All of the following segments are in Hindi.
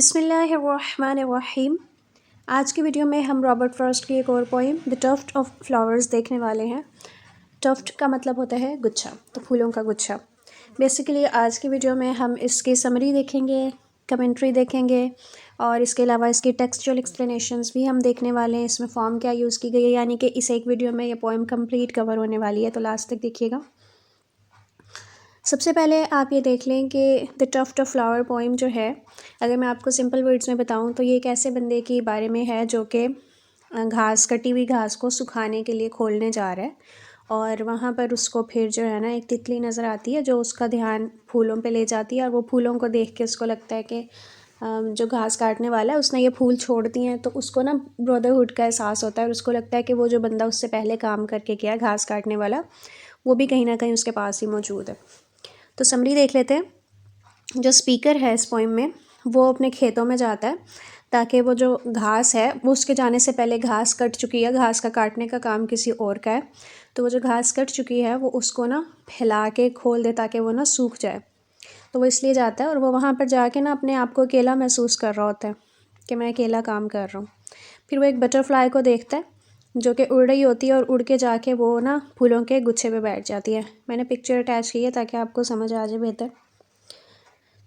बिस्मिल्लाहिर्रहमानिर्रहीम। आज की वीडियो में हम रॉबर्ट फ्रॉस्ट की एक और poem the tuft of flowers देखने वाले हैं। टफ्ट का मतलब होता है गुच्छा, तो फूलों का गुच्छा। बेसिकली आज की वीडियो में हम इसकी समरी देखेंगे, कमेंट्री देखेंगे और इसके अलावा इसकी टेक्सचुअल एक्सप्लेनेशंस भी हम देखने वाले हैं। इसमें फॉर्म क्या यूज़ की गई है, यानी कि इस एक वीडियो में ये पोइम कंप्लीट कवर होने वाली है, तो लास्ट तक देखिएगा। सबसे पहले आप ये देख लें कि the tuft of flower poem जो है, अगर मैं आपको सिंपल वर्ड्स में बताऊं तो ये एक ऐसे बंदे के बारे में है जो कि घास, कटी हुई घास को सुखाने के लिए खोलने जा रहा है और वहाँ पर उसको फिर जो है ना एक तितली नज़र आती है जो उसका ध्यान फूलों पे ले जाती है और वो फूलों को देख के उसको लगता है कि जो घास काटने वाला है उसने ये फूल छोड़ दिए हैं, तो उसको ना ब्रदरहुड का एहसास होता है और उसको लगता है कि वो जो बंदा उससे पहले काम करके गया घास काटने वाला, वो भी कहीं ना कहीं उसके पास ही मौजूद है। तो समरी देख लेते हैं। जो स्पीकर है इस पोइम में वो अपने खेतों में जाता है ताकि वो जो घास है वो उसके जाने से पहले घास कट चुकी है, घास का काटने का काम किसी और का है, तो वो जो घास कट चुकी है वो उसको ना फैला के खोल दे ताकि वो ना सूख जाए। तो वो इसलिए जाता है और वो वहाँ पर जाके ना अपने आप को अकेला महसूस कर रहा होता है कि मैं अकेला काम कर रहा हूँ। फिर वो एक बटरफ्लाई को देखता है जो कि उड़ रही होती है और उड़ के जाके वो ना फूलों के गुच्छे पे बैठ जाती है। मैंने पिक्चर अटैच की है ताकि आपको समझ आ जाए बेहतर।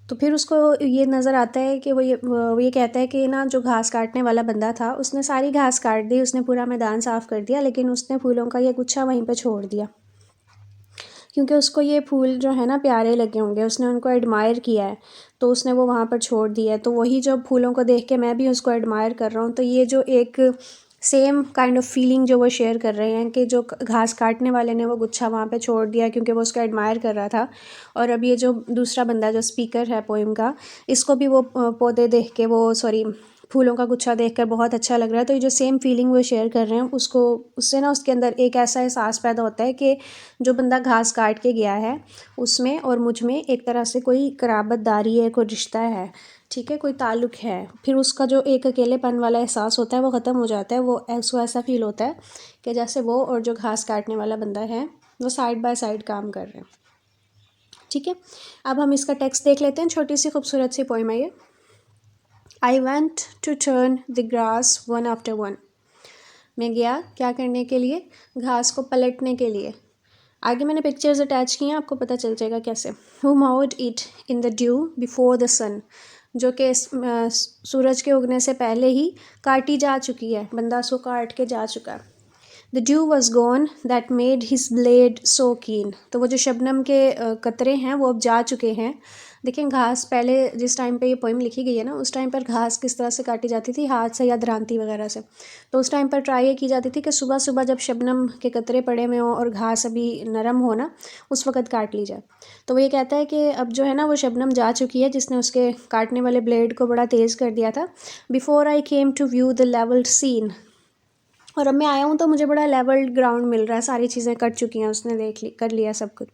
तो फिर उसको ये नज़र आता है कि वो ये कहता है कि ना जो घास काटने वाला बंदा था उसने सारी घास काट दी, उसने पूरा मैदान साफ़ कर दिया, लेकिन उसने फूलों का ये गुच्छा वहीं पे छोड़ दिया क्योंकि उसको ये फूल जो है ना प्यारे लगे होंगे, उसने उनको एडमायर किया है तो उसने वो वहाँ पर छोड़ दिया है। तो वही जब फूलों को देख के मैं भी उसको एडमायर कर रहा हूँ, तो ये जो एक सेम काइंड ऑफ फीलिंग जो वो शेयर कर रहे हैं कि जो घास काटने वाले ने वो गुच्छा वहाँ पे छोड़ दिया क्योंकि वो उसको एडमायर कर रहा था, और अब ये जो दूसरा बंदा जो स्पीकर है पोइम का, इसको भी वो पौधे देख के वो फूलों का गुच्छा देखकर बहुत अच्छा लग रहा है। तो ये जो सेम फीलिंग वो शेयर कर रहे हैं उसको, उससे ना उसके अंदर एक ऐसा एहसास पैदा होता है कि जो बंदा घास काट के गया है उसमें और मुझ में एक तरह से कोई कराबतदारी है, कोई रिश्ता है, ठीक है, कोई ताल्लुक़ है। फिर उसका जो एक अकेलेपन वाला एहसास होता है वो ख़त्म हो जाता है। वो ऐसा फील होता है कि जैसे वो और जो घास काटने वाला बंदा है वो साइड बाय साइड काम कर रहे हैं। ठीक है, अब हम इसका टेक्स्ट देख लेते हैं। छोटी सी खूबसूरत सी पोइम है ये। I went to turn the grass one after one. मैं गया क्या करने के लिए? घास को पलटने के लिए। आगे मैंने पिक्चर्स अटैच की हैं, आपको पता चल जाएगा कैसे। Who mowed it in the dew before the sun, जो कि सूरज के उगने से पहले ही काटी जा चुकी है, बंदा उसको काट के जा चुका है। The dew was gone that made his blade so keen, तो वो जो शबनम के कतरे हैं वो अब जा चुके हैं। देखें घास पहले जिस टाइम पे ये पोइम लिखी गई है ना, उस टाइम पर घास किस तरह से काटी जाती थी, हाथ से या दरांती वगैरह से। तो उस टाइम पर ट्राई ये की जाती थी कि सुबह सुबह जब शबनम के कतरे पड़े हुए हों और घास अभी नरम हो ना, उस वक़्त काट ली जाए। तो वो ये कहता है कि अब जो है ना वो शबनम जा चुकी है जिसने उसके काटने वाले ब्लेड को बड़ा तेज़ कर दिया था। Before I came to view the levelled scene, और अब मैं आया हूँ तो मुझे बड़ा लेवल्ड ग्राउंड मिल रहा है, सारी चीज़ें कट चुकी हैं, उसने देख ली, कर लिया सब कुछ।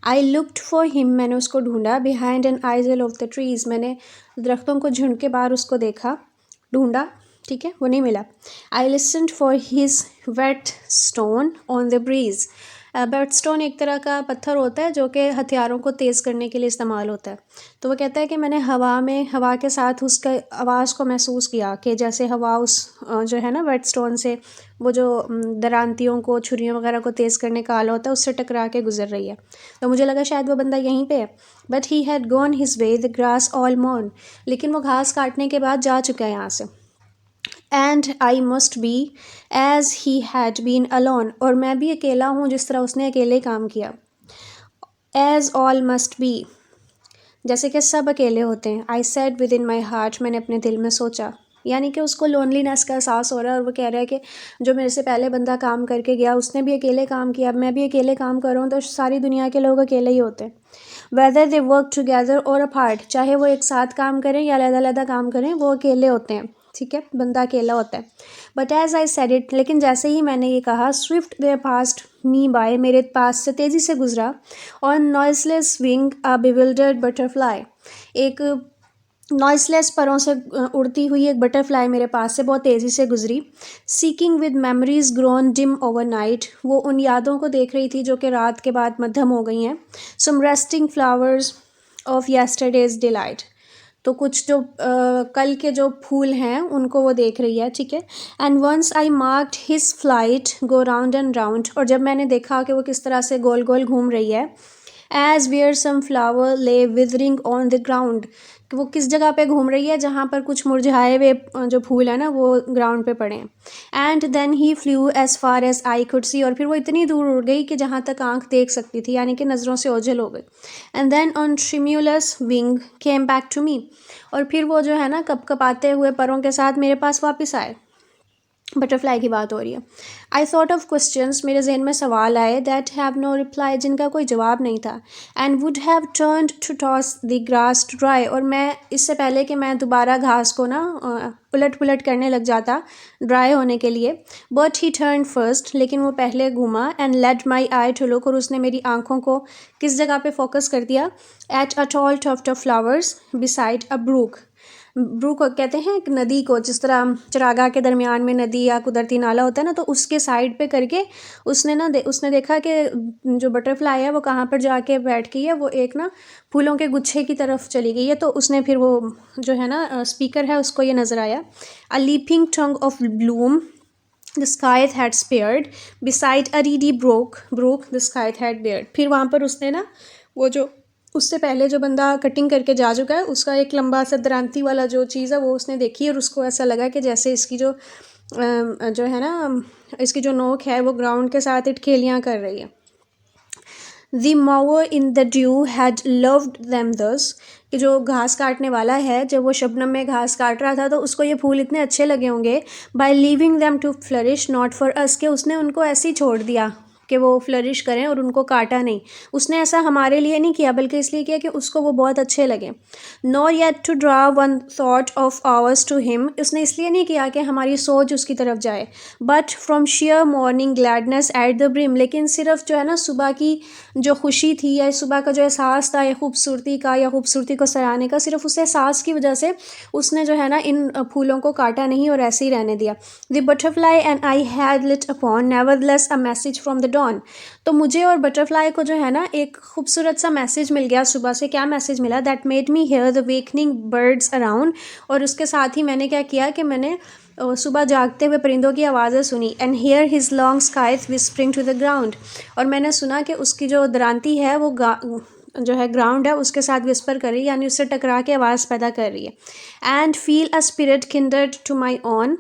आई लुकड फॉर हिम, मैंने उसको ढूंढा। Behind an aisle of the trees, मैंने दरख्तों को झुंड के बाहर उसको देखा, ढूंढा, ठीक है, वो नहीं मिला। I listened for his whetstone on the breeze. Whetstone एक तरह का पत्थर होता है जो कि हथियारों को तेज़ करने के लिए इस्तेमाल होता है। तो वो कहता है कि मैंने हवा के साथ उसका आवाज़ को महसूस किया कि जैसे हवा उस जो है ना वेट स्टोन से वो जो दरांतियों को, छुरियों वगैरह को तेज़ करने का आला होता है, उससे टकरा के गुजर रही है। तो मुझे लगा शायद वो बंदा यहीं पे है। But he had gone his way the grass all morn, लेकिन वो घास काटने के बाद जा चुका है यहाँ से। And I must be as he had been alone, और मैं भी अकेला हूँ जिस तरह उसने अकेले काम किया। एज ऑल मस्ट बी, जैसे कि सब अकेले होते हैं। I said with in my heart, मैंने अपने दिल में सोचा, यानी कि उसको लोनलीनेस का एहसास हो रहा है और वो कह रहा है कि जो मेरे से पहले बंदा काम करके गया उसने भी अकेले काम किया, अब मैं भी अकेले काम कर रहा हूँ, तो सारी दुनिया के लोग अकेले ही होते हैं। वेदर दे वर्क टुगेदर और अपार्ट, चाहे वो एक साथ काम करें या अलग-अलग काम करें, वो अकेले होते हैं, ठीक है, बंदा अकेला होता है। But as I said it, लेकिन जैसे ही मैंने ये कहा, swift there past me by, मेरे पास से तेज़ी से गुजरा। On noiseless wing a bewildered butterfly, एक नॉइसलेस परों से उड़ती हुई एक बटरफ्लाई मेरे पास से बहुत तेज़ी से गुजरी। Seeking with memories grown dim overnight, वो उन यादों को देख रही थी जो कि रात के बाद मध्यम हो गई हैं। Some resting flowers of yesterday's delight, तो कुछ जो कल के जो फूल हैं उनको वो देख रही है, ठीक है। And once I marked his flight go round and round, और जब मैंने देखा कि वो किस तरह से गोल गोल घूम रही है, एज वेयर सम फ्लावर ले विदरिंग ऑन द ग्राउंड, कि वो किस जगह पे घूम रही है जहाँ पर कुछ मुरझाए हुए जो फूल है ना वो ग्राउंड पे पड़े हैं। And then he flew as far as I could see, और फिर वो इतनी दूर उड़ गई कि जहाँ तक आंख देख सकती थी, यानी कि नज़रों से ओझल हो गई। And then on tremulous wing came back to me, और फिर वो जो है ना कपकपाते हुए परों के साथ मेरे पास वापस आए। बटरफ्लाई की बात हो रही है। आई थॉट ऑफ क्वेश्चंस, मेरे जहन में सवाल आए, दैट हैव नो रिप्लाई, जिनका कोई जवाब नहीं था। And would have turned to toss the grass to dry, और मैं इससे पहले कि मैं दोबारा घास को ना उलट पुलट करने लग जाता ड्राई होने के लिए, बट ही टर्न फर्स्ट, लेकिन वो पहले घूमा, and led my eye to look, और उसने मेरी आंखों को किस जगह पे फोकस कर दिया, at a tall tuft of flowers beside a brook. Brook कहते हैं एक नदी को, जिस तरह चरागाह के दरमियान में नदी या कुदरती नाला होता है ना, तो उसके साइड पे करके उसने देखा कि जो बटरफ्लाई है वो कहाँ पर जाके बैठ गई है, वो एक ना फूलों के गुच्छे की तरफ चली गई है। तो उसने फिर वो जो है ना स्पीकर है उसको ये नज़र आया, a leaping tongue of bloom the scythe had spared beside a reedy brook the scythe had bared. फिर वहाँ पर उसने ना वो जो उससे पहले जो बंदा कटिंग करके जा चुका है उसका एक लंबा सा दरांती वाला जो चीज़ है वो उसने देखी, और उसको ऐसा लगा कि जैसे इसकी जो है ना इसकी जो नोक है वो ग्राउंड के साथ इटखेलियाँ कर रही है। The mower in the due had loved them thus, कि जो घास काटने वाला है जब वो शबनम में घास काट रहा था तो उसको ये फूल इतने अच्छे लगे होंगे, by leaving them to flourish not for us, कि उसने उनको ऐसे ही छोड़ दिया कि वो फ्लरिश करें और उनको काटा नहीं। उसने ऐसा हमारे लिए नहीं किया बल्कि इसलिए किया कि उसको वो बहुत अच्छे लगे। Nor yet to draw one thought of ours to him, उसने इसलिए नहीं किया कि हमारी सोच उसकी तरफ जाए, but from share morning gladness at the brim, लेकिन सिर्फ जो है ना सुबह की जो खुशी थी या सुबह का जो एहसास था या खूबसूरती का या खूबसूरती को सराहने का, सिर्फ उस एहसास की वजह से उसने जो है ना इन फूलों को काटा नहीं और ऐसे ही रहने दिया। The butterfly and I had lit upon nevertheless a message from the dawn, तो मुझे और बटरफ्लाई को जो है ना एक खूबसूरत सा मैसेज मिल गया सुबह से। क्या मैसेज मिला? That made me here the wakening birds around, और उसके साथ ही मैंने क्या किया कि मैंने सुबह जागते हुए परिंदों की आवाज़ें सुनी। And hear his long scythes whispering to the ground, और मैंने सुना कि उसकी जो दरांती है वो जो है ग्राउंड है उसके साथ विस्पर कर रही है, यानी उससे टकरा के आवाज़ पैदा कर रही है। And feel a spirit kindred to my own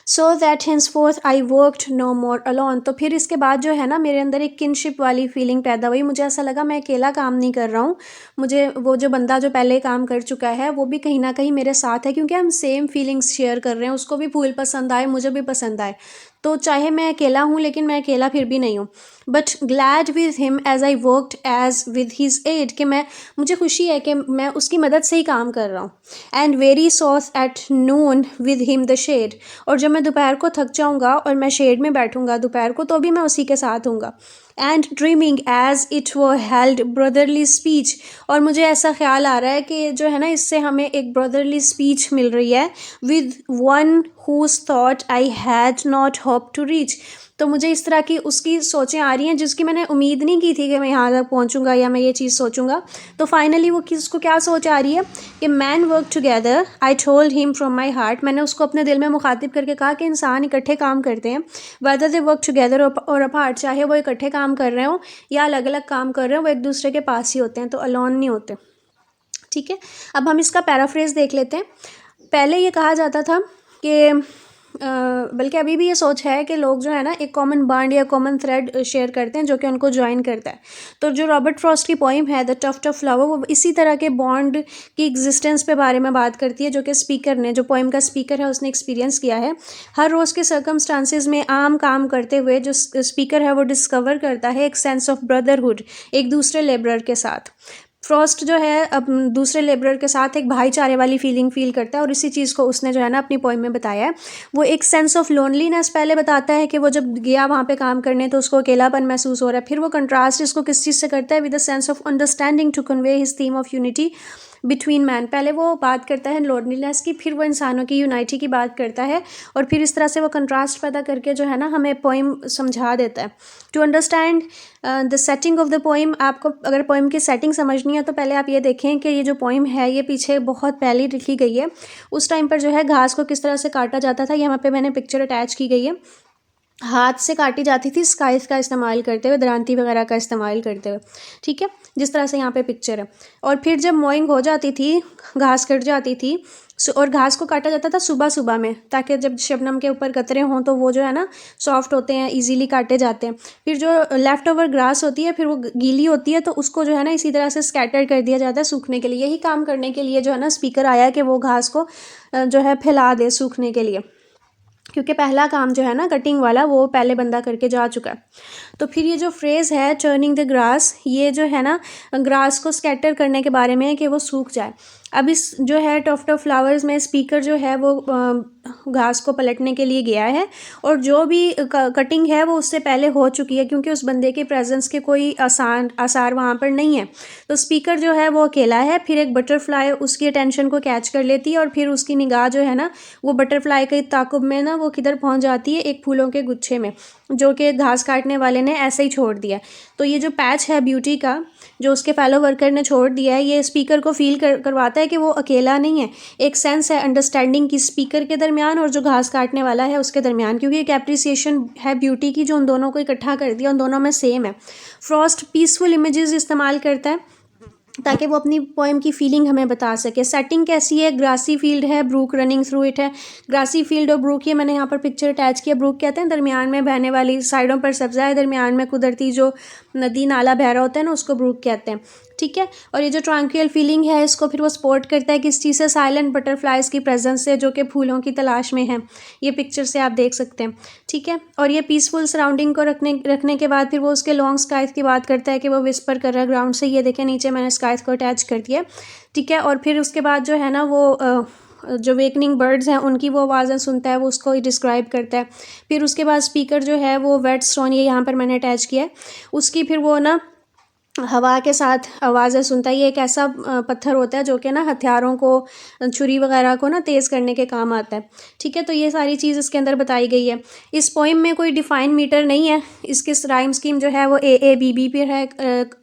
so that henceforth I worked no more alone, तो फिर इसके बाद जो है ना मेरे अंदर एक किनशिप वाली फीलिंग पैदा हुई। मुझे ऐसा लगा मैं अकेला काम नहीं कर रहा हूँ, मुझे वो जो बंदा जो पहले काम कर चुका है वो भी कहीं ना कहीं मेरे साथ है, क्योंकि हम सेम फीलिंग्स शेयर कर रहे हैं। उसको भी फूल पसंद आए, मुझे भी पसंद आए, तो चाहे मैं अकेला हूँ लेकिन मैं अकेला फिर भी नहीं हूँ। But glad with him as I worked as with his aid, कि मुझे खुशी है कि मैं उसकी मदद से ही काम कर रहा हूँ। And weary sought at noon with him the shade, और जब मैं दोपहर को थक जाऊँगा और मैं शेड में बैठूँगा दोपहर को तो भी मैं उसी के साथ हूँगा। एंड ड्रीमिंग एज इट वो हेल्ड ब्रदरली स्पीच, और मुझे ऐसा ख्याल आ रहा है कि जो है ना इससे हमें एक ब्रदरली स्पीच मिल रही है with one whose thought I had not hope to reach, तो मुझे इस तरह की उसकी सोचें आ रही हैं जिसकी मैंने उम्मीद नहीं की थी कि मैं यहाँ तक पहुँचूँगा या मैं ये चीज़ सोचूंगा। तो फाइनली वो उसको क्या सोच आ रही है कि man work together, I told him from my heart, मैंने उसको अपने दिल में मुखातिब करके कहा कि इंसान इकट्ठे काम करते हैं, वेदर दे वर्क टुगेदर और अपार्ट, चाहे वो इकट्ठे काम कर रहे हो या अलग अलग काम कर रहे हो, वो एक दूसरे के पास ही होते हैं, तो अलोन नहीं होते। ठीक है, अब हम इसका पैराफ्रेज देख लेते हैं। पहले ये कहा जाता था कि बल्कि अभी भी ये सोच है कि लोग जो है ना एक कॉमन बॉन्ड या कॉमन थ्रेड शेयर करते हैं जो कि उनको ज्वाइन करता है। तो जो रॉबर्ट फ्रॉस्ट की पोइम है द टफ्ट ऑफ फ्लावर, वो इसी तरह के बॉन्ड की एग्जिस्टेंस पे बारे में बात करती है, जो कि स्पीकर ने, जो पोइम का स्पीकर है उसने एक्सपीरियंस किया है। हर रोज़ के सर्कमस्टांसिस में आम काम करते हुए जो स्पीकर है वो डिस्कवर करता है एक सेंस ऑफ ब्रदरहुड एक दूसरे लेबरर के साथ। फ्रॉस्ट जो है अब दूसरे लेबरर के साथ एक भाईचारे वाली फीलिंग फील करता है, और इसी चीज़ को उसने जो है ना अपनी पोइम में बताया है। वो एक सेंस ऑफ लोनलीनेस पहले बताता है कि वो जब गया वहाँ पे काम करने तो उसको अकेलापन महसूस हो रहा है। फिर वो कंट्रास्ट इसको किस चीज़ से करता है, with the sense of understanding to convey his theme of unity between man. पहले वो बात करता है लोनलीनेस की, फिर वो इंसानों की यूनाइटी की बात करता है, और फिर इस तरह से वो कंट्रास्ट पैदा करके जो है ना हमें पोइम समझा देता है। To understand the setting of the poem, आपको अगर पोइम की सेटिंग समझनी है तो पहले आप ये देखें कि ये जो पोइम है ये पीछे बहुत पहले लिखी गई है। उस टाइम पर जो है घास को किस तरह से काटा जाता था, यहाँ पे मैंने पिक्चर अटैच की गई है। हाथ से काटी जाती थी, स्काइफ का इस्तेमाल करते हुए, दरांती वगैरह का इस्तेमाल करते हुए, ठीक है, जिस तरह से यहाँ पे पिक्चर है। और फिर जब मोइंग हो जाती थी, घास कट जाती थी, और घास को काटा जाता था सुबह सुबह में, ताकि जब शबनम के ऊपर कतरे हों तो वो जो है ना सॉफ्ट होते हैं, इजीली काटे जाते हैं। फिर जो लेफ़्ट ओवर ग्रास होती है फिर वो गीली होती है, तो उसको जो है ना इसी तरह से स्कैटर कर दिया जाता है सूखने के लिए। यही काम करने के लिए जो है ना स्पीकर आया कि वो घास को जो है फैला दे सूखने के लिए, क्योंकि पहला काम जो है ना कटिंग वाला वो पहले बंदा करके जा चुका है। तो फिर ये जो फ्रेज़ है टर्निंग द ग्रास, ये जो है ना ग्रास को स्कैटर करने के बारे में है कि वो सूख जाए। अब इस जो है टॉफ्ट ऑफ फ्लावर्स में स्पीकर जो है वो घास को पलटने के लिए गया है, और जो भी कटिंग है वो उससे पहले हो चुकी है, क्योंकि उस बंदे के प्रेजेंस के कोई आसार वहाँ पर नहीं है। तो स्पीकर जो है वो अकेला है। फिर एक बटरफ्लाई उसकी अटेंशन को कैच कर लेती है, और फिर उसकी निगाह जो है ना वो बटरफ्लाई के ताक़ुब में ना वो किधर पहुँच जाती है, एक फूलों के गुच्छे में, जो कि घास काटने वाले ने ऐसे ही छोड़ दिया। तो ये जो पैच है ब्यूटी का जो उसके फेलो वर्कर ने छोड़ दिया है, ये स्पीकर को फील करवाता है कि वो अकेला नहीं है। एक सेंस है अंडरस्टैंडिंग की स्पीकर के दरमियान और जो घास काटने वाला है उसके दरमियान, क्योंकि एक एप्रिसिएशन है ब्यूटी की जो उन दोनों को इकट्ठा कर दिया, उन दोनों में सेम है। फ्रॉस्ट पीसफुल इमेजेस इस्तेमाल करता है ताकि वो अपनी पोएम की फीलिंग हमें बता सके। सेटिंग कैसी है, ग्रासी फील्ड है, ब्रूक रनिंग थ्रू इट है। ग्रासी फील्ड और ब्रूक, ये मैंने यहाँ पर पिक्चर अटैच किया। ब्रूक कहते हैं दरमियान में बहने वाली, साइडों पर सब्ज़ा है, दरमियान में कुदरती जो नदी नाला बह रहा होता है ना उसको ब्रूक कहते हैं, ठीक है। और ये जो ट्रांक्विल फीलिंग है इसको फिर वो सपोर्ट करता है किस चीज़ से, साइलेंट बटरफ्लाइज की प्रेजेंस से, जो कि फूलों की तलाश में है। ये पिक्चर से आप देख सकते हैं, ठीक है। और ये पीसफुल सराउंडिंग को रखने के बाद फिर वो उसके लॉन्ग स्काइथ की बात करता है कि वो विस्पर कर रहा है ग्राउंड से। ये देखें नीचे मैंने स्काइथ को अटैच कर दिया, ठीक है। और फिर उसके बाद जो है ना वो जो वेकनिंग बर्ड्स हैं उनकी वो आवाज़ें सुनता है, वो उसको डिस्क्राइब करता है। फिर उसके बाद स्पीकर जो है वो वेट स्टोन, ये यहाँ पर मैंने अटैच किया है, उसकी फिर वो ना हवा के साथ आवाज़ें सुनता है। ये एक ऐसा पत्थर होता है जो कि ना हथियारों को, छुरी वगैरह को ना तेज़ करने के काम आता है, ठीक है। तो ये सारी चीज़ इसके अंदर बताई गई है। इस पोइम में कोई डिफ़ाइन मीटर नहीं है, इसकी राइम स्कीम जो है वो AABB पे है।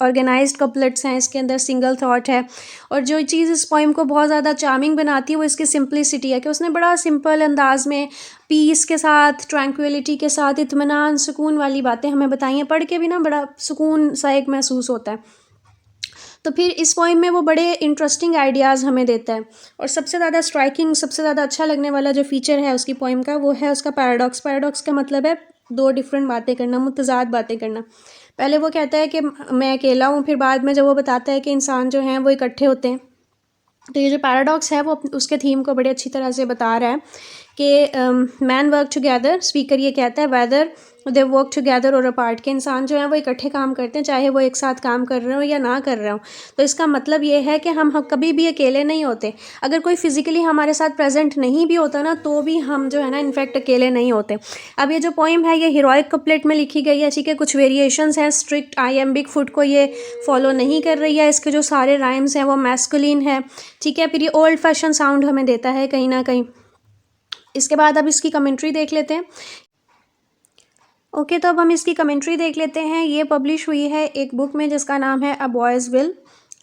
ऑर्गेनाइज्ड कपलेट्स हैं इसके अंदर, सिंगल थॉट है। और जो चीज़ इस पोइम को बहुत ज़्यादा चार्मिंग बनाती है वो इसकी सिंपलिसिटी है, कि उसने बड़ा सिंपल अंदाज में पीस के साथ, ट्रैंक्विलिटी के साथ, इत्मीनान, सुकून वाली बातें हमें बताई हैं। पढ़ के भी ना बड़ा सुकून सा एक महसूस होता है। तो फिर इस पोइम में वो बड़े इंटरेस्टिंग आइडियाज़ हमें देता है। और सबसे ज़्यादा स्ट्राइकिंग, सबसे ज़्यादा अच्छा लगने वाला जो फीचर है उसकी पोइम का, वो है उसका पैराडॉक्स। पैराडॉक्स का मतलब है दो डिफरेंट बातें करना, मुतज़ाद बातें करना। पहले वो कहता है कि मैं अकेला हूँ, फिर बाद में जब वो बताता है कि इंसान जो हैं वो इकट्ठे होते हैं। तो ये जो पैराडॉक्स है वो उसके थीम को बड़े अच्छी तरह से बता रहा है कि मैन वर्क टुगेदर, स्पीकर ये कहता है, वेदर दे वर्क टुगेदर और अपार्ट, के इंसान जो है वो इकट्ठे काम करते हैं, चाहे वो एक साथ काम कर रहे हो या ना कर रहे हो। तो इसका मतलब ये है कि हम कभी भी अकेले नहीं होते। अगर कोई फिज़िकली हमारे साथ प्रेजेंट नहीं भी होता ना तो भी हम जो है ना इनफैक्ट अकेले नहीं होते। अब ये जो पोइम है ये हीरोइक कपलेट में लिखी गई है, ठीक है। कुछ वेरिएशंस हैं, स्ट्रिक्ट आइएम्बिक फुट को ये फॉलो नहीं कर रही है। इसके जो सारे राइम्स हैं वो मैस्कुलिन है, ठीक है। फिर ये ओल्ड फैशन साउंड हमें देता है कहीं ना कहीं। इसके बाद अब इसकी कमेंट्री देख लेते हैं। ओके, तो अब हम इसकी कमेंट्री देख लेते हैं। ये पब्लिश हुई है एक बुक में जिसका नाम है अ बॉयज़ विल,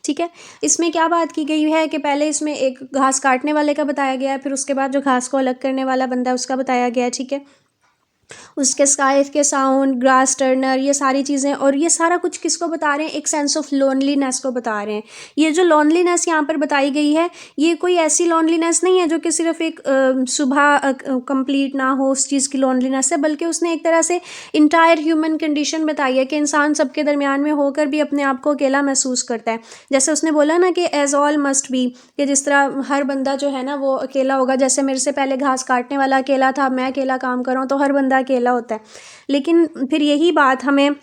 ठीक है। इसमें क्या बात की गई है कि पहले इसमें एक घास काटने वाले का बताया गया है, फिर उसके बाद जो घास को अलग करने वाला बंदा है उसका बताया गया है, ठीक है। उसके स्काइफ के साउंड, ग्रास टर्नर, ये सारी चीज़ें, और ये सारा कुछ किसको बता रहे हैं, एक सेंस ऑफ लोनलीनेस को बता रहे हैं। ये जो लोनलीनेस यहाँ पर बताई गई है ये कोई ऐसी लोनलीनेस नहीं है जो कि सिर्फ एक सुबह कंप्लीट ना हो उस चीज़ की लोनलीनेस है, बल्कि उसने एक तरह से इंटायर ह्यूमन कंडीशन बताई है कि इंसान सबके दरमियान में होकर भी अपने आप को अकेला महसूस करता है। जैसे उसने बोला ना कि एज ऑल मस्ट बी, कि जिस तरह हर बंदा जो है ना वो अकेला होगा। जैसे मेरे से पहले घास काटने वाला अकेला था, मैं अकेला काम कर रहा हूँ, तो हर बंदा अकेला होता है। लेकिन फिर यही बात हमें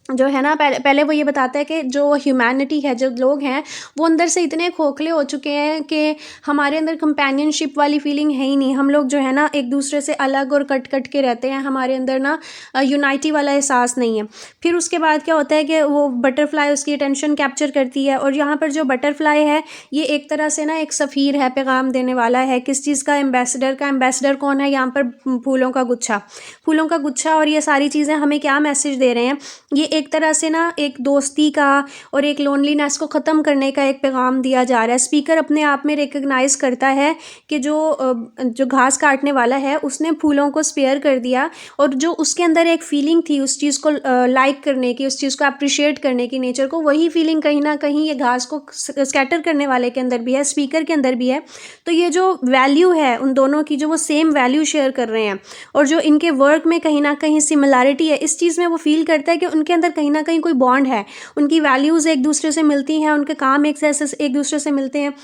जो है ना, पहले वो ये बताता है कि जो ह्यूमैनिटी है, जो लोग हैं, वो अंदर से इतने खोखले हो चुके हैं कि हमारे अंदर कंपेनियनशिप वाली फीलिंग है ही नहीं। हम लोग जो है ना एक दूसरे से अलग और कट कट के रहते हैं, हमारे अंदर ना यूनाइटी वाला एहसास नहीं है। फिर उसके बाद क्या होता है कि वो बटरफ्लाई उसकी अटेंशन कैप्चर करती है, और यहाँ पर जो बटरफ्लाई है ये एक तरह से ना एक सफ़ीर है, पैगाम देने वाला है। किस चीज़ का? एम्बेसडर का। एम्बेसडर कौन है यहाँ पर? फूलों का गुच्छा। फूलों का गुच्छा। और ये सारी चीज़ें हमें क्या मैसेज दे रहे हैं? ये एक तरह से ना एक दोस्ती का और एक लोनलीनेस को ख़त्म करने का एक पैगाम दिया जा रहा है। स्पीकर अपने आप में रिकग्नाइज़ करता है कि जो घास काटने वाला है उसने फूलों को स्पेयर कर दिया, और जो उसके अंदर एक फ़ीलिंग थी उस चीज़ को लाइक करने की, उस चीज़ को अप्रिशिएट करने की, नेचर को, वही फ़ीलिंग कहीं न कहीं ये घास को स्कैटर करने वाले के अंदर भी है, स्पीकर के अंदर भी है। तो ये जो वैल्यू है उन दोनों की, जो वो सेम वैल्यू शेयर कर रहे हैं, और जो इनके वर्क में कहीं न कहीं सिमिलैरिटी है, इस चीज़ में वो फ़ील करता है कि उनके अंदर कहीं न कहीं कोई बॉन्ड है। उनकी वैल्यूज़ एक दूसरे से मिलती हैं, उनके काम एक दूसरे से मिलते हैं।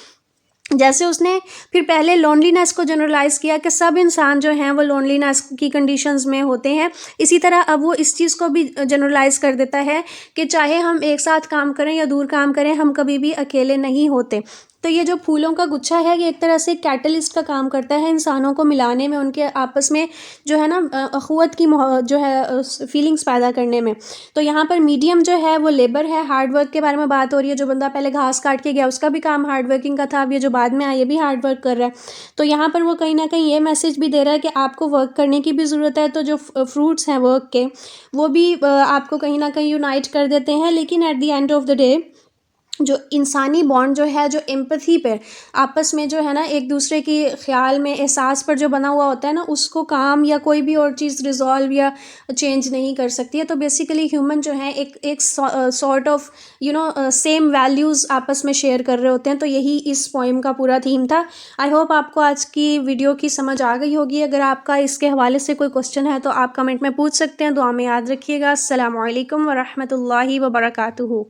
जैसे उसने फिर पहले लोनलीनेस को जनरलाइज़ किया कि सब इंसान जो हैं वो लोनलीनेस की कंडीशंस में होते हैं। इसी तरह अब वो इस चीज़ को भी जनरलाइज़ कर देता है कि चाहे हम एक साथ काम करें या दूर काम करें, हम कभी भी अकेले नहीं होते। तो ये जो फूलों का गुच्छा है ये एक तरह से कैटलिस्ट का काम करता है इंसानों को मिलाने में, उनके आपस में जो है ना अख़ुवत की जो है फीलिंग्स पैदा करने में। तो यहाँ पर मीडियम जो है वो लेबर है, हार्ड वर्क के बारे में बात हो रही है। जो बंदा पहले घास काट के गया उसका भी काम हार्ड वर्किंग का था, अब ये जो बाद में आया ये भी हार्ड वर्क कर रहा है। तो यहाँ पर वो कहीं ना कहीं ये मैसेज भी दे रहा है कि आपको वर्क करने की भी ज़रूरत है। तो जो फ्रूट्स हैं वर्क के, वो भी आपको कहीं ना कहीं यूनाइट कर देते हैं, लेकिन at the end of the day जो इंसानी बॉन्ड जो है, जो एम्पैथी पे आपस में जो है ना एक दूसरे की ख़्याल में, एहसास पर जो बना हुआ होता है ना, उसको काम या कोई भी और चीज़ रिज़ॉल्व या चेंज नहीं कर सकती है। तो बेसिकली ह्यूमन जो है एक सॉर्ट ऑफ सेम वैल्यूज़ आपस में शेयर कर रहे होते हैं। तो यही इस पोएम का पूरा थीम था। आई होप आपको आज की वीडियो की समझ आ गई होगी। अगर आपका इसके हवाले से कोई क्वेश्चन है तो आप कमेंट में पूछ सकते हैं। दुआ में याद रखिएगा। अस्सलामु अलैकुम व रहमतुल्लाहि व बरकातुहू।